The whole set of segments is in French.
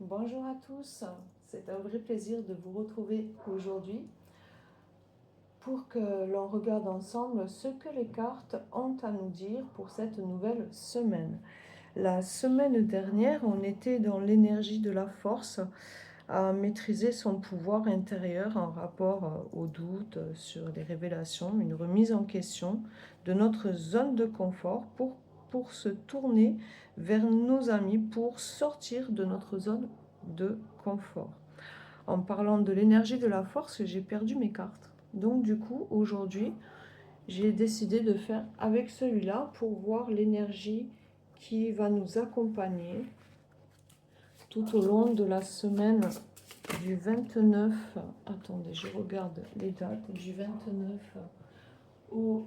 Bonjour à tous, c'est un vrai plaisir de vous retrouver aujourd'hui pour que l'on regarde ensemble ce que les cartes ont à nous dire pour cette nouvelle semaine. La semaine dernière, on était dans l'énergie de la force à maîtriser son pouvoir intérieur en rapport aux doutes sur les révélations, une remise en question de notre zone de confort pour se tourner vers nos amis, pour sortir de notre zone de confort. En parlant de l'énergie de la force, j'ai perdu mes cartes. Donc du coup, aujourd'hui, j'ai décidé de faire avec celui-là pour voir l'énergie qui va nous accompagner tout au long de la semaine du 29, attendez, je regarde les dates, du 29 au,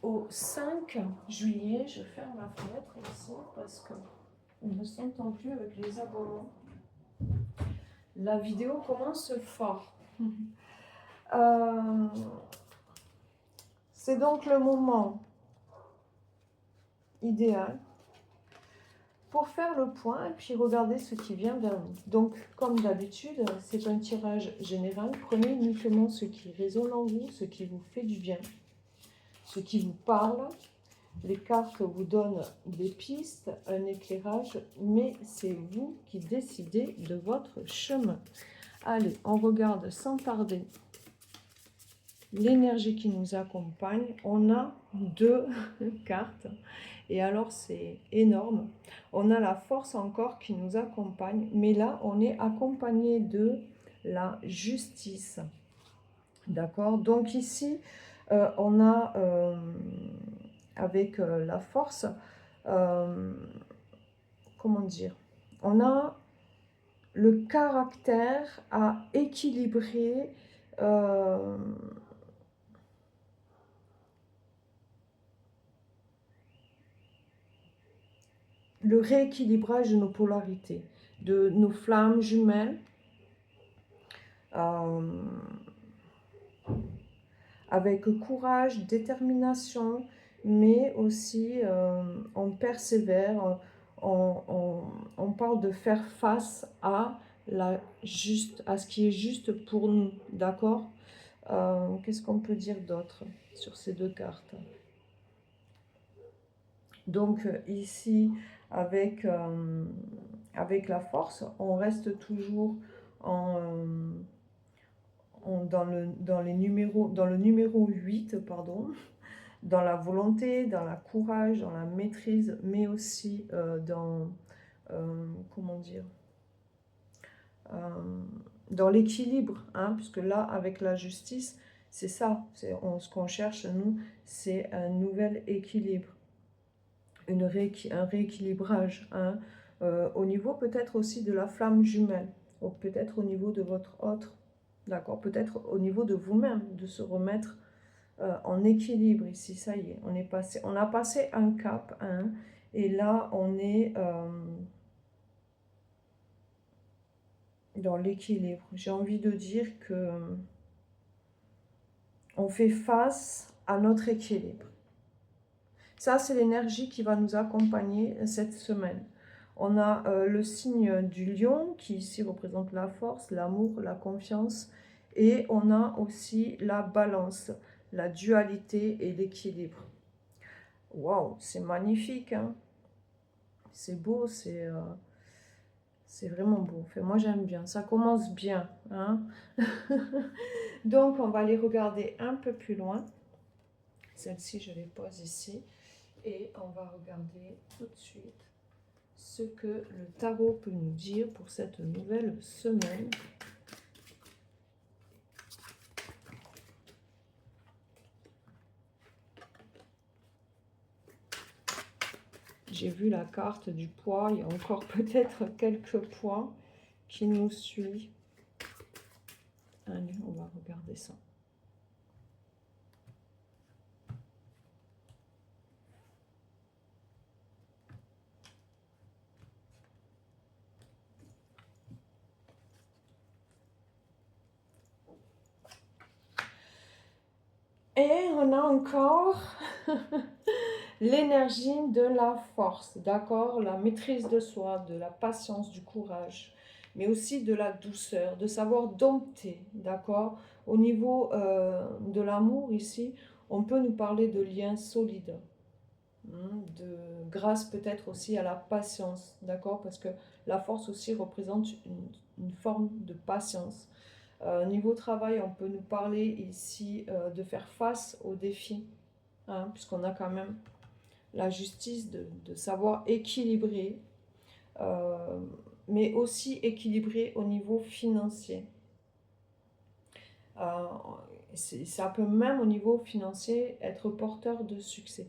au, au 5 juillet. Je ferme la fenêtre ici parce qu'on ne s'entend plus avec les abonnements. La vidéo commence fort. Euh, c'est donc le moment idéal pour faire le point et puis regarder ce qui vient vers nous. Donc, comme d'habitude, c'est un tirage général. Prenez uniquement ce qui résonne en vous, ce qui vous fait du bien, ce qui vous parle. Les cartes vous donnent des pistes, un éclairage, mais c'est vous qui décidez de votre chemin. Allez, on regarde sans tarder l'énergie qui nous accompagne. On a deux cartes et alors c'est énorme. On a la force encore qui nous accompagne, mais là on est accompagné de la justice. D'accord? Donc ici on a avec la force, comment dire, on a le caractère à équilibrer le rééquilibrage de nos polarités, de nos flammes jumelles, avec courage, détermination, mais aussi on persévère, on parle de faire face à, à ce qui est juste pour nous, d'accord? Qu'est-ce qu'on peut dire d'autre sur ces deux cartes? Donc ici, avec la force, on reste toujours dans le numéro 8, pardon, dans la volonté, dans la courage, dans la maîtrise, mais aussi comment dire, euh, dans l'équilibre, hein, puisque là, avec la justice, c'est ça, ce qu'on cherche, nous, c'est un nouvel équilibre, un rééquilibrage, hein, au niveau peut-être aussi de la flamme jumelle, ou peut-être au niveau de votre autre, d'accord, peut-être au niveau de vous-même, de se remettre en équilibre ici, ça y est, on a passé un cap, hein, et là on est dans l'équilibre. J'ai envie de dire que on fait face à notre équilibre. Ça, c'est l'énergie qui va nous accompagner cette semaine. On a le signe du lion qui ici représente la force, l'amour, la confiance, et on a aussi la balance, la dualité et l'équilibre. Waouh, c'est magnifique, hein? C'est beau, c'est vraiment beau. Enfin, moi, j'aime bien. Ça commence bien, hein? Donc, on va aller regarder un peu plus loin. Celle-ci, je les pose ici. Et on va regarder tout de suite ce que le tarot peut nous dire pour cette nouvelle semaine. J'ai vu la carte du poids. Il y a encore peut-être quelques poids qui nous suivent. Allez, on va regarder ça. on a encore l'énergie de la force, d'accord? La maîtrise de soi, de la patience, du courage, mais aussi de la douceur, de savoir dompter, d'accord? Au niveau de l'amour ici, on peut nous parler de liens solides, de grâce peut-être aussi à la patience, d'accord? Parce que la force aussi représente une forme de patience. Niveau travail, on peut nous parler ici de faire face aux défis, hein, puisqu'on a quand même la justice de savoir équilibrer, mais aussi équilibrer au niveau financier. Ça peut même au niveau financier être porteur de succès.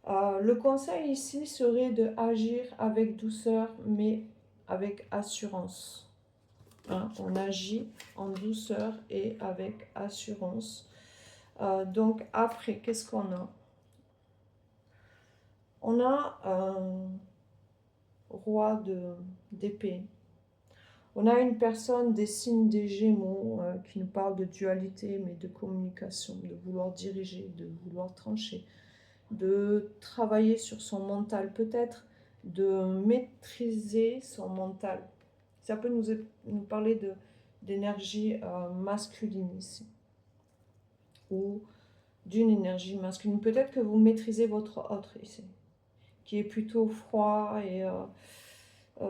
Le conseil ici serait de agir avec douceur, mais avec assurance. Hein, on agit en douceur et avec assurance. Donc après, qu'est-ce qu'on a? On a un roi d'épée. On a une personne des signes des Gémeaux qui nous parle de dualité, mais de communication, de vouloir diriger, de vouloir trancher, de travailler sur son mental, peut-être de maîtriser son mental. Ça peut nous parler d'énergie masculine ici, ou d'une énergie masculine. Peut-être que vous maîtrisez votre autre ici, qui est plutôt froid et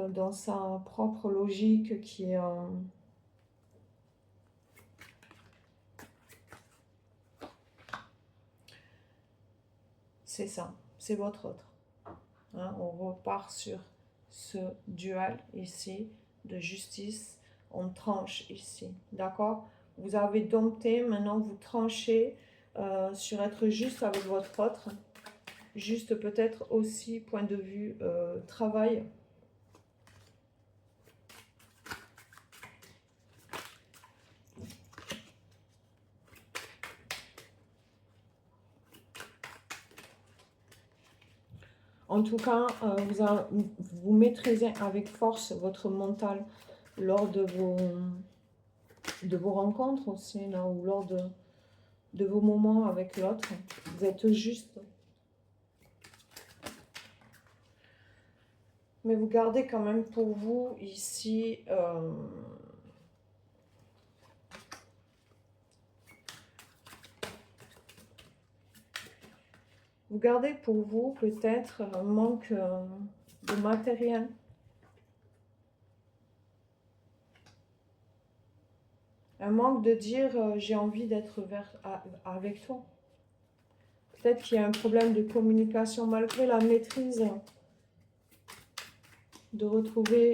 dans sa propre logique, qui est... c'est ça, c'est votre autre. Hein, on repart sur ce duel ici de justice. On tranche ici, d'accord? Vous avez dompté, maintenant vous tranchez sur être juste avec votre autre. Juste peut-être aussi point de vue travail. En tout cas, vous maîtrisez avec force votre mental lors de vos rencontres aussi, là, ou lors de vos moments avec l'autre. Vous êtes juste. Mais vous gardez quand même pour vous ici... vous gardez pour vous peut-être un manque de matériel. Un manque de dire j'ai envie d'être avec toi. Peut-être qu'il y a un problème de communication malgré la maîtrise, de retrouver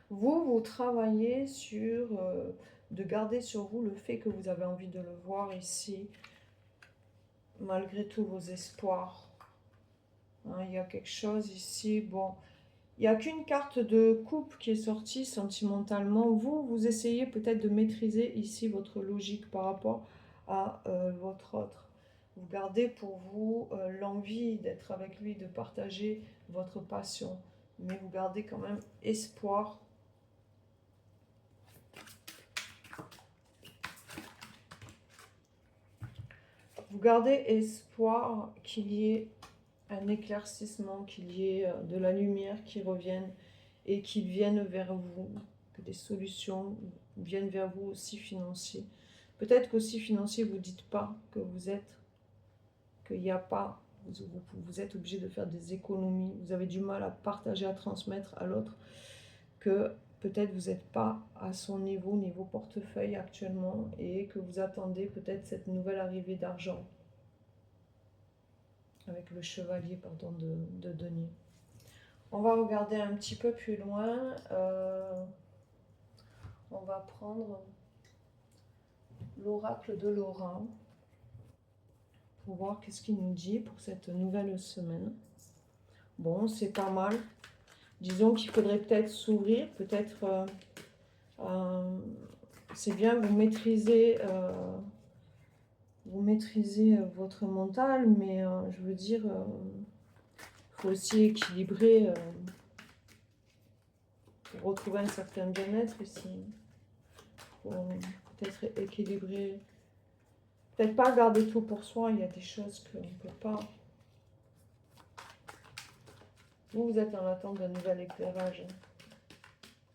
vous travaillez sur de garder sur vous le fait que vous avez envie de le voir ici, malgré tous vos espoirs. Hein, il y a quelque chose ici, bon, il n'y a qu'une carte de coupe qui est sortie sentimentalement. Vous essayez peut-être de maîtriser ici votre logique par rapport à votre autre. Vous gardez pour vous l'envie d'être avec lui, de partager votre passion. Mais vous gardez quand même espoir. Vous gardez espoir qu'il y ait un éclaircissement, qu'il y ait de la lumière qui revienne et qu'il vienne vers vous, que des solutions viennent vers vous aussi financiers. Peut-être qu'aussi financier, vous ne dites pas que vous êtes, qu'il n'y a pas, vous êtes obligé de faire des économies, vous avez du mal à partager, à transmettre à l'autre, que peut-être vous n'êtes pas à son niveau portefeuille actuellement, et que vous attendez peut-être cette nouvelle arrivée d'argent. Avec le chevalier, pardon, de denier. On va regarder un petit peu plus loin. On va prendre l'oracle de Laura pour voir qu'est-ce qu'il nous dit pour cette nouvelle semaine. Bon, c'est pas mal. Disons qu'il faudrait peut-être s'ouvrir, peut-être... c'est bien, vous maîtrisez votre mental, mais je veux dire... il faut aussi équilibrer pour retrouver un certain bien-être ici. Pour peut-être équilibrer. Peut-être pas garder tout pour soi, il y a des choses qu'on ne peut pas. Vous êtes en attente d'un nouvel éclairage.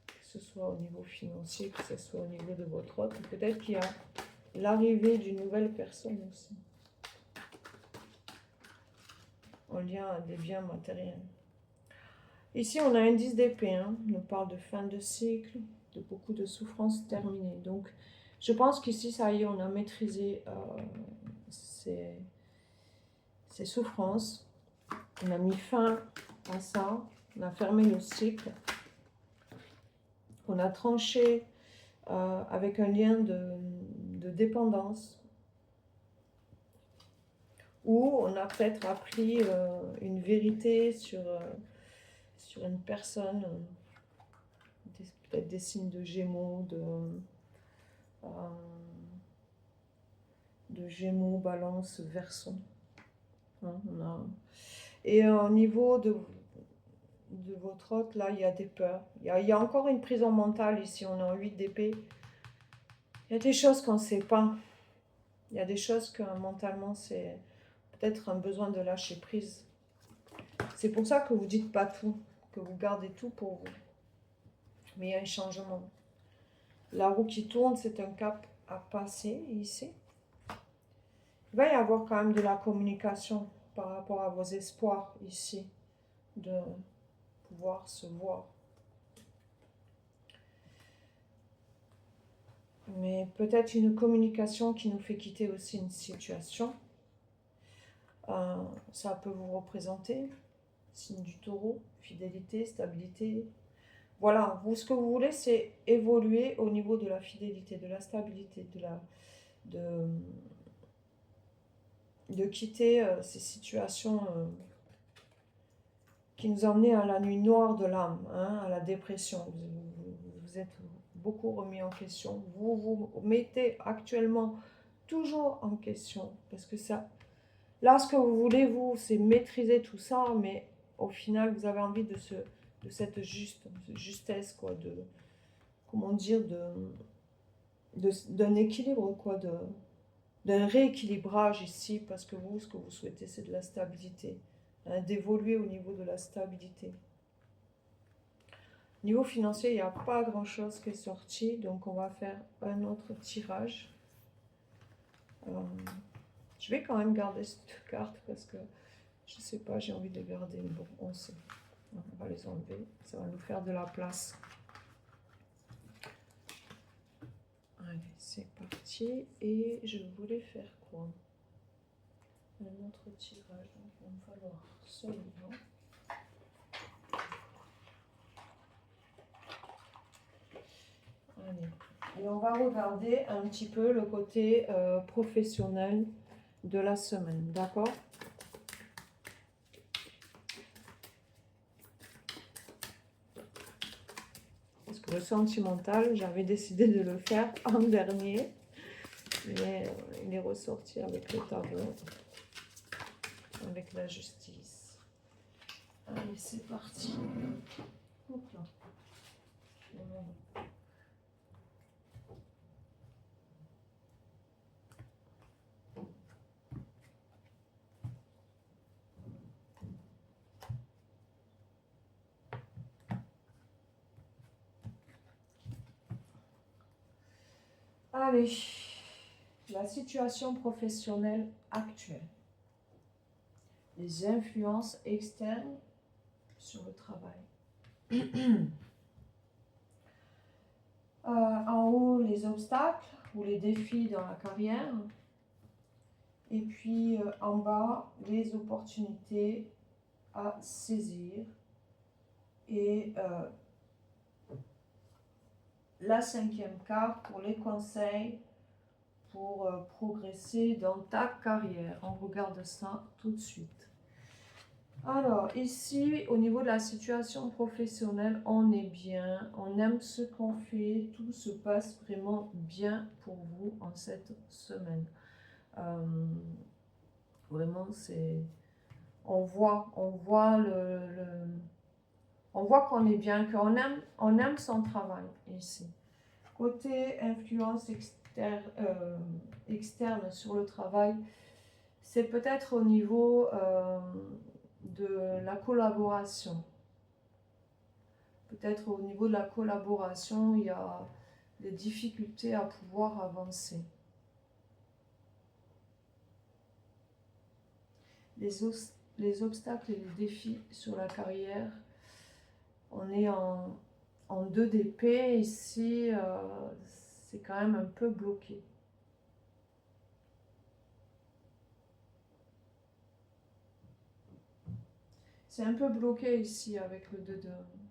Que ce soit au niveau financier, que ce soit au niveau de votre autre. Peut-être qu'il y a l'arrivée d'une nouvelle personne aussi. En lien à des biens matériels. Ici, on a un 10 d'épée. Hein. On nous parle de fin de cycle, de beaucoup de souffrances terminées. Donc, je pense qu'ici, ça y est, on a maîtrisé ces souffrances. On a mis fin à ça. On a fermé le cycle. On a tranché avec un lien de dépendance. Ou on a peut-être appris une vérité sur une personne, peut-être des signes de Gémeaux, de Gémeaux, Balance, Verseau. Hein, et au niveau de votre hôte, là, il y a des peurs. Il y a encore une prison mentale ici, on est en 8 d'épée. Il y a des choses qu'on ne sait pas. Il y a des choses que mentalement, c'est peut-être un besoin de lâcher prise. C'est pour ça que vous ne dites pas tout, que vous gardez tout pour vous. Mais il y a un changement. La roue qui tourne, c'est un cap à passer ici. Il va y avoir quand même de la communication par rapport à vos espoirs ici, de pouvoir se voir. Mais peut-être une communication qui nous fait quitter aussi une situation. Ça peut vous représenter, signe du taureau, fidélité, stabilité. Voilà, vous, ce que vous voulez, c'est évoluer au niveau de la fidélité, de la stabilité, de quitter ces situations qui nous emmenaient à la nuit noire de l'âme, hein, à la dépression. Vous êtes beaucoup remis en question. Vous vous mettez actuellement toujours en question. Parce que ça, là, ce que vous voulez, vous, c'est maîtriser tout ça, mais au final, vous avez envie de cette justesse, quoi, comment dire, d'un équilibre, quoi, d'un rééquilibrage ici, parce que vous, ce que vous souhaitez, c'est de la stabilité, hein, d'évoluer au niveau de la stabilité. Niveau financier, il n'y a pas grand-chose qui est sorti, donc on va faire un autre tirage. Je vais quand même garder cette carte, parce que, je ne sais pas, j'ai envie de les garder, mais bon, on sait. On va les enlever, ça va nous faire de la place. Allez, c'est parti. Et je voulais faire quoi? Un autre tirage, donc il va me falloir celui-là. Allez. Et on va regarder un petit peu le côté professionnel de la semaine, d'accord? Parce que le sentimental, j'avais décidé de le faire en dernier, mais il est ressorti avec le tableau, avec la justice. Allez, c'est parti. Hop là. Allez, la situation professionnelle actuelle. Les influences externes sur le travail. En haut, les obstacles ou les défis dans la carrière. Et puis en bas, les opportunités à saisir. Et la 5e carte pour les conseils pour progresser dans ta carrière. On regarde ça tout de suite. Alors, ici, au niveau de la situation professionnelle, on est bien, on aime ce qu'on fait, tout se passe vraiment bien pour vous en cette semaine. Vraiment, c'est... On voit On voit qu'on est bien, on aime son travail ici. Côté influence externe sur le travail, c'est peut-être au niveau de la collaboration. Peut-être au niveau de la collaboration, il y a des difficultés à pouvoir avancer. Les obstacles et les défis sur la carrière, on est en 2 d'épée ici, c'est quand même un peu bloqué. C'est un peu bloqué ici avec le 2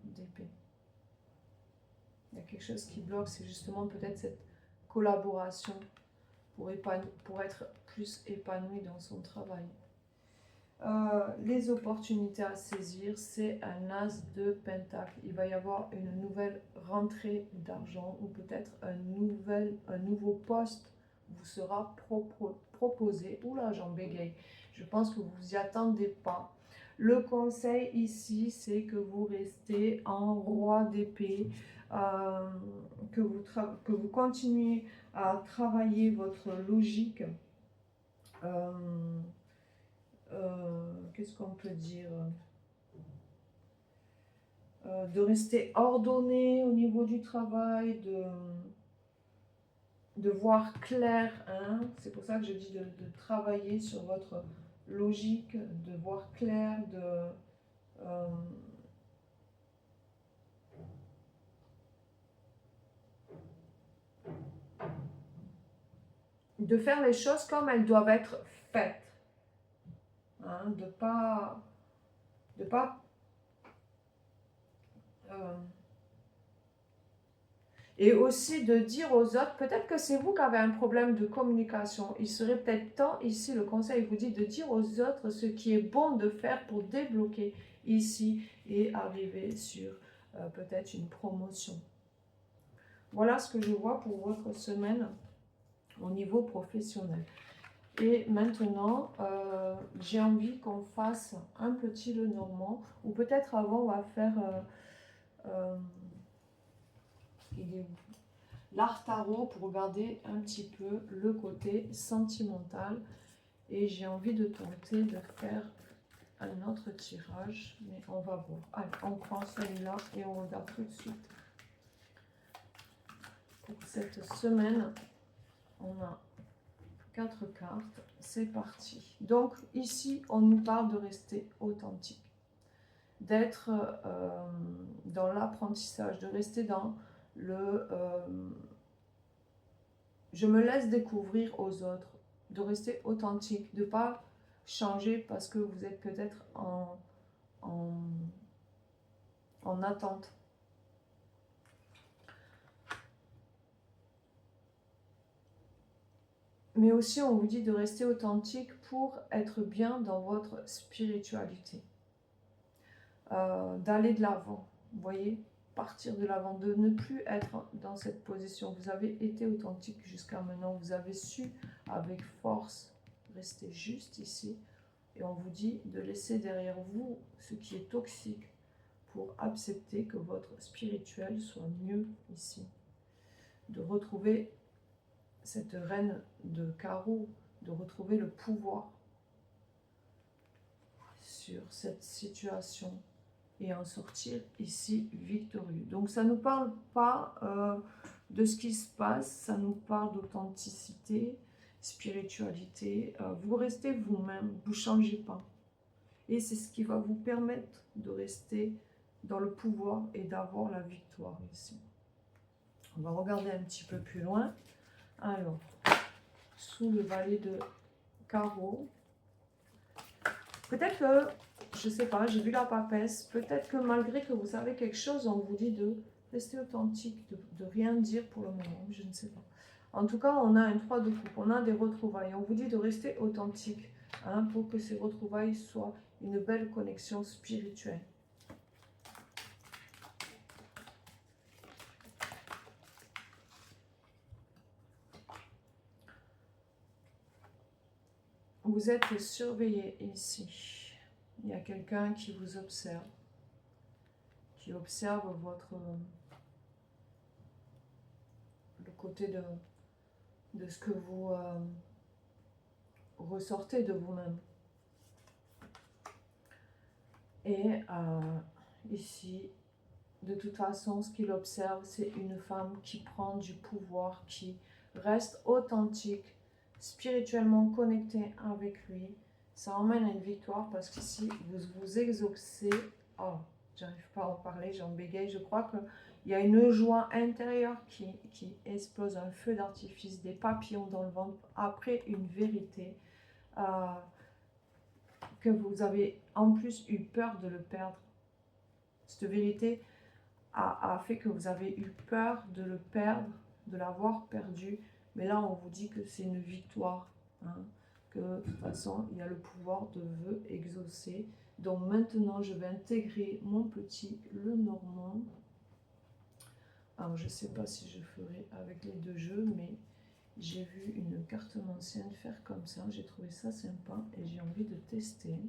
d'épée. Il y a quelque chose qui bloque, c'est justement peut-être cette collaboration pour être plus épanoui dans son travail. Les opportunités à saisir, c'est un as de pentacle. Il va y avoir une nouvelle rentrée d'argent ou peut-être un nouveau poste vous sera proposé. Oula, j'en bégaye. Je pense que vous vous y attendez pas. Le conseil ici, c'est que vous restez en roi d'épée, que vous continuez à travailler votre logique. Qu'est-ce qu'on peut dire, de rester ordonné au niveau du travail, de voir clair, hein? C'est pour ça que je dis de travailler sur votre logique, de voir clair, de faire les choses comme elles doivent être faites, hein? De pas et aussi de dire aux autres, peut-être que c'est vous qui avez un problème de communication. Il serait peut-être temps, ici, le conseil vous dit de dire aux autres ce qui est bon de faire pour débloquer ici et arriver sur peut-être une promotion. Voilà ce que je vois pour votre semaine au niveau professionnel. Et maintenant, j'ai envie qu'on fasse un petit Lenormand, ou peut-être avant, on va faire... il est où? L'art tarot pour regarder un petit peu le côté sentimental. Et j'ai envie de tenter de faire un autre tirage, mais on va voir. Allez, on prend celui-là et on regarde tout de suite. Pour cette semaine, on a 4 cartes. C'est parti. Donc ici, on nous parle de rester authentique, d'être dans l'apprentissage, de rester dans le... je me laisse découvrir aux autres, de rester authentique, de ne pas changer parce que vous êtes peut-être en attente. Mais aussi, on vous dit de rester authentique pour être bien dans votre spiritualité. D'aller de l'avant, vous voyez, partir de l'avant, de ne plus être dans cette position. Vous avez été authentique jusqu'à maintenant, vous avez su avec force rester juste ici. Et on vous dit de laisser derrière vous ce qui est toxique pour accepter que votre spirituel soit mieux ici. De retrouver cette reine de carreau, de retrouver le pouvoir sur cette situation et en sortir ici victorieux. Donc ça ne nous parle pas de ce qui se passe, ça nous parle d'authenticité, spiritualité. Vous restez vous-même, vous ne changez pas. Et c'est ce qui va vous permettre de rester dans le pouvoir et d'avoir la victoire ici. On va regarder un petit peu plus loin. Alors, sous le valet de carreau, peut-être que, je ne sais pas, j'ai vu la papesse, peut-être que malgré que vous savez quelque chose, on vous dit de rester authentique, de rien dire pour le moment, je ne sais pas. En tout cas, on a un 3 de coupe, on a des retrouvailles, on vous dit de rester authentique, hein, pour que ces retrouvailles soient une belle connexion spirituelle. Vous êtes surveillé ici. Il y a quelqu'un qui vous observe, qui observe votre le côté de ce que vous ressortez de vous-même. Et ici, de toute façon, ce qu'il observe, c'est une femme qui prend du pouvoir, qui reste authentique, spirituellement connectée avec lui. Ça emmène à une victoire parce qu'ici, vous vous exaucez. Oh, j'arrive pas à en parler, j'en bégaye. Je crois qu'il y a une joie intérieure qui explose, un feu d'artifice, des papillons dans le ventre, après une vérité que vous avez en plus eu peur de le perdre. Cette vérité a fait que vous avez eu peur de le perdre, de l'avoir perdu. Mais là, on vous dit que c'est une victoire. Hein, que de toute façon, il y a le pouvoir de vœux exaucés. Donc maintenant, je vais intégrer mon petit Lenormand. Alors, je ne sais pas si je ferai avec les deux jeux, mais j'ai vu une carte ancienne faire comme ça. J'ai trouvé ça sympa et j'ai envie de tester.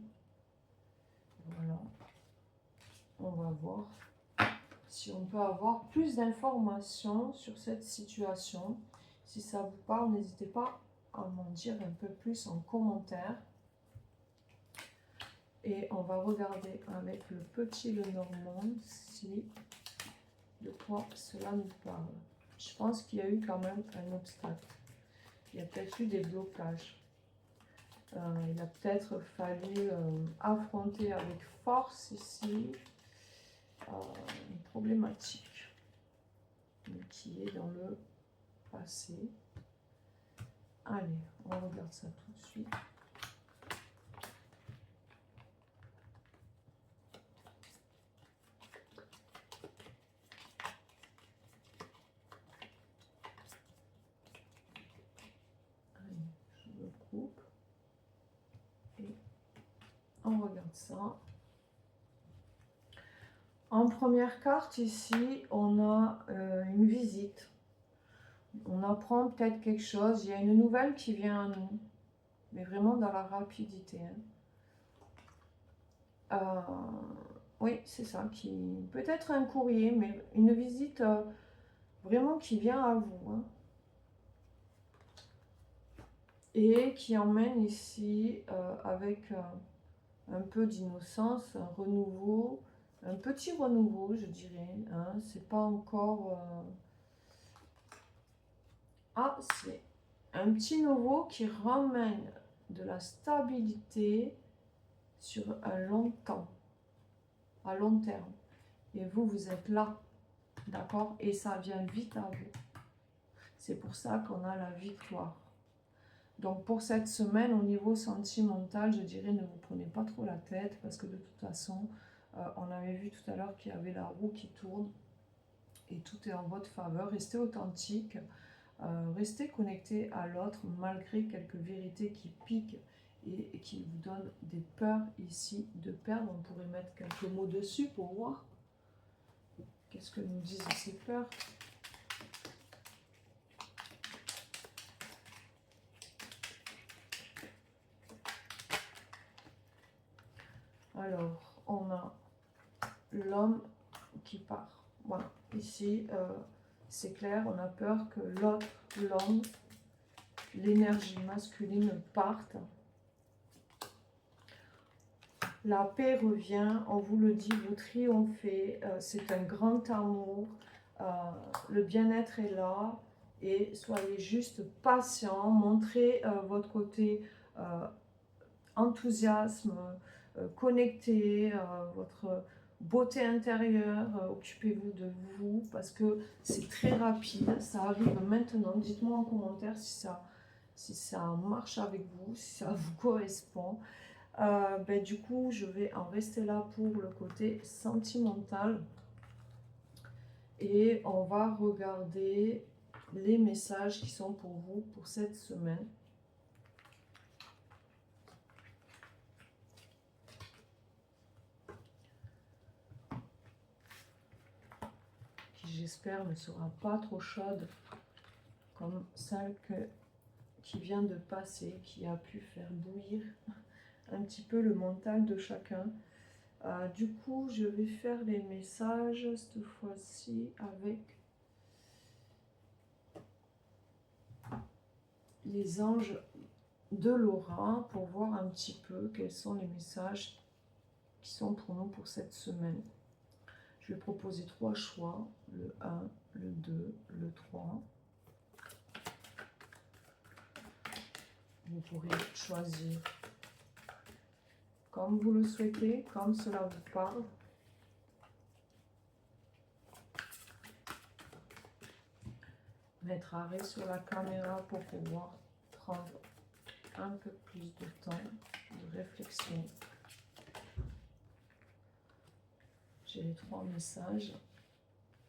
Voilà. On va voir si on peut avoir plus d'informations sur cette situation. Si ça vous parle, n'hésitez pas à m'en dire un peu plus en commentaire. Et on va regarder avec le petit Lenormand si de quoi cela nous parle. Je pense qu'il y a eu quand même un obstacle. Il y a peut-être eu des blocages. Il a peut-être fallu affronter avec force ici une problématique qui est dans le passé. Allez, on regarde ça tout de suite. Allez, je le coupe. Et on regarde ça. En première carte ici, on a une visite. On apprend peut-être quelque chose. Il y a une nouvelle qui vient à nous. Mais vraiment dans la rapidité. Oui, c'est ça. Peut-être un courrier, mais une visite vraiment qui vient à vous. Hein. Et qui emmène ici avec un peu d'innocence, un renouveau. Un petit renouveau, je dirais. Hein. C'est pas encore... Ah, c'est un petit nouveau qui ramène de la stabilité sur un long temps, à long terme. Et vous, vous êtes là, d'accord? Et ça vient vite à vous. C'est pour ça qu'on a la victoire. Donc pour cette semaine, au niveau sentimental, je dirais ne vous prenez pas trop la tête parce que de toute façon, on avait vu tout à l'heure qu'il y avait la roue qui tourne et tout est en votre faveur. Restez authentique, restez connecté à l'autre malgré quelques vérités qui piquent et qui vous donnent des peurs ici de perdre. On pourrait mettre quelques mots dessus pour voir qu'est-ce que nous disent ces peurs. Alors, on a l'homme qui part. Voilà, ici, c'est clair, on a peur que l'autre, l'homme, l'énergie masculine parte. La paix revient, on vous le dit, vous triomphez, c'est un grand amour, le bien-être est là, et soyez juste patient, montrez votre côté enthousiasme, connecté, votre beauté intérieure, occupez-vous de vous, parce que c'est très rapide, ça arrive maintenant. Dites-moi en commentaire si ça marche avec vous, si ça vous correspond. Du coup, je vais en rester là pour le côté sentimental. Et on va regarder les messages qui sont pour vous pour cette semaine. Qui, j'espère, ne sera pas trop chaude comme celle qui vient de passer, qui a pu faire bouillir un petit peu le mental de chacun. Du coup, je vais faire les messages cette fois-ci avec les anges de Laura pour voir un petit peu quels sont les messages qui sont pour nous pour cette semaine. Je vais proposer 3 choix, le 1, le 2, le 3. Vous pourrez choisir comme vous le souhaitez, comme cela vous parle. Mettre arrêt sur la caméra pour pouvoir prendre un peu plus de temps de réflexion. J'ai les 3 messages.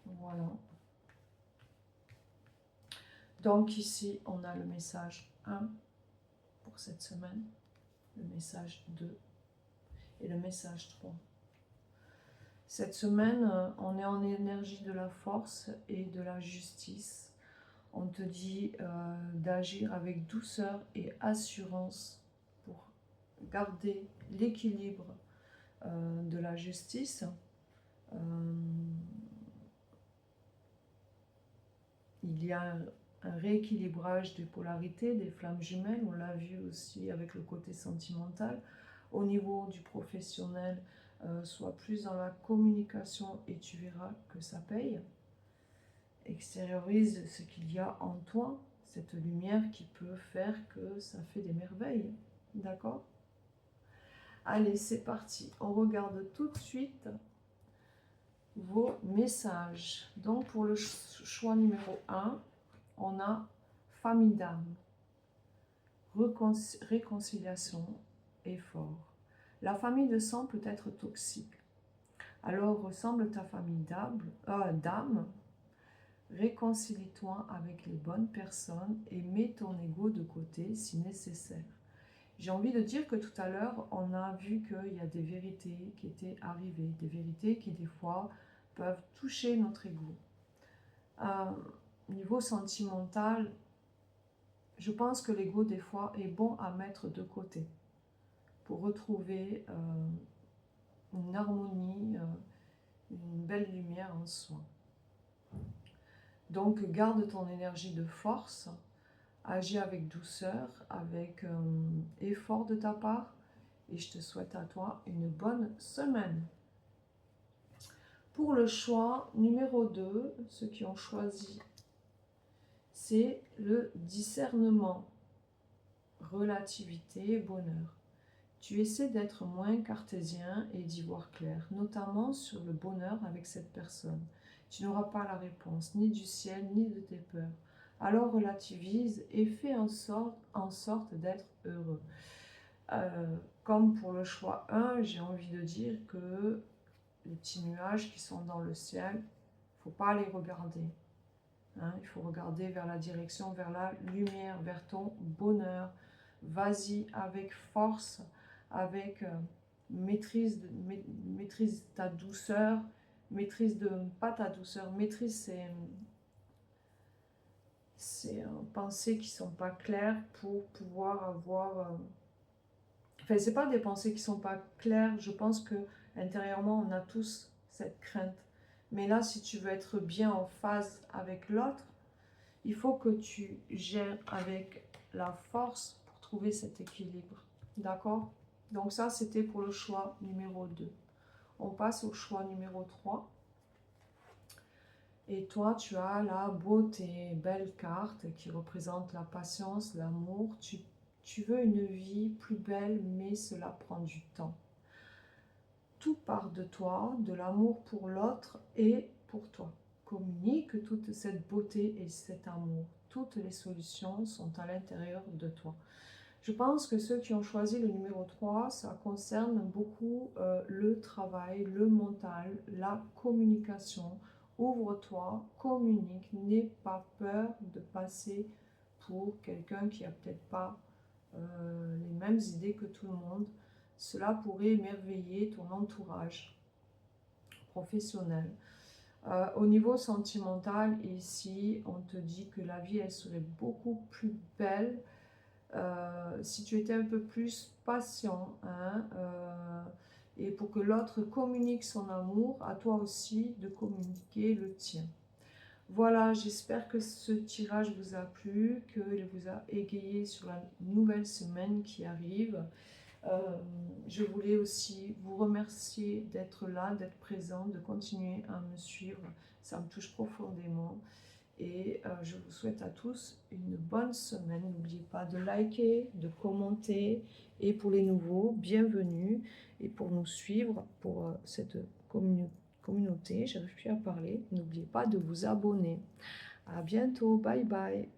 Voilà. Donc ici, on a le message 1 pour cette semaine, le message 2 et le message 3. Cette semaine, on est en énergie de la force et de la justice. On te dit d'agir avec douceur et assurance pour garder l'équilibre de la justice. Il y a un rééquilibrage des polarités, des flammes jumelles. On l'a vu aussi avec le côté sentimental. Au niveau du professionnel, sois plus dans la communication et tu verras que ça paye. Extériorise ce qu'il y a en toi, cette lumière qui peut faire que ça fait des merveilles. D'accord? Allez, c'est parti. On regarde tout de suite vos messages. Donc, pour le choix numéro 1, on a famille d'âme, réconciliation, effort. La famille de sang peut être toxique. Alors, ressemble ta famille d'âme. Réconcilie-toi avec les bonnes personnes et mets ton ego de côté si nécessaire. J'ai envie de dire que tout à l'heure, on a vu qu'il y a des vérités qui étaient arrivées, des vérités qui des fois peuvent toucher notre ego. Niveau sentimental, je pense que l'ego des fois est bon à mettre de côté pour retrouver une harmonie, une belle lumière en soi. Donc garde ton énergie de force, agis avec douceur, avec effort de ta part et je te souhaite à toi une bonne semaine. Pour le choix numéro 2, ceux qui ont choisi, c'est le discernement, relativité et bonheur. Tu essaies d'être moins cartésien et d'y voir clair, notamment sur le bonheur avec cette personne. Tu n'auras pas la réponse, ni du ciel, ni de tes peurs. Alors relativise et fais en sorte d'être heureux. Comme pour le choix 1, j'ai envie de dire que les petits nuages qui sont dans le ciel, il ne faut pas les regarder. Il faut regarder vers la direction, vers la lumière, vers ton bonheur. Vas-y avec force, avec maîtrise ta douceur, pas ta douceur, maîtrise ces pensées qui ne sont pas claires pour pouvoir avoir... Enfin, ce n'est pas des pensées qui ne sont pas claires, je pense que intérieurement on a tous cette crainte. Mais là, si tu veux être bien en phase avec l'autre, il faut que tu gères avec la force pour trouver cet équilibre. D'accord? Donc ça, c'était pour le choix numéro 2. On passe au choix numéro 3. Et toi, tu as la beauté, belle carte qui représente la patience, l'amour. Tu veux une vie plus belle, mais cela prend du temps. Tout part de toi, de l'amour pour l'autre et pour toi. Communique toute cette beauté et cet amour. Toutes les solutions sont à l'intérieur de toi. Je pense que ceux qui ont choisi le numéro 3, ça concerne beaucoup le travail, le mental, la communication. Ouvre-toi, communique, n'aie pas peur de passer pour quelqu'un qui n'a peut-être pas les mêmes idées que tout le monde. Cela pourrait émerveiller ton entourage professionnel. Au niveau sentimental, ici, on te dit que la vie, elle serait beaucoup plus belle si tu étais un peu plus patient. et pour que l'autre communique son amour, à toi aussi de communiquer le tien. Voilà, j'espère que ce tirage vous a plu, qu'il vous a égayé sur la nouvelle semaine qui arrive. Je voulais aussi vous remercier d'être là, d'être présent, de continuer à me suivre. Ça me touche profondément. Et je vous souhaite à tous une bonne semaine. N'oubliez pas de liker, de commenter. Et pour les nouveaux, bienvenue. Et pour nous suivre, pour cette communauté, j'arrive plus à parler. N'oubliez pas de vous abonner. À bientôt. Bye bye.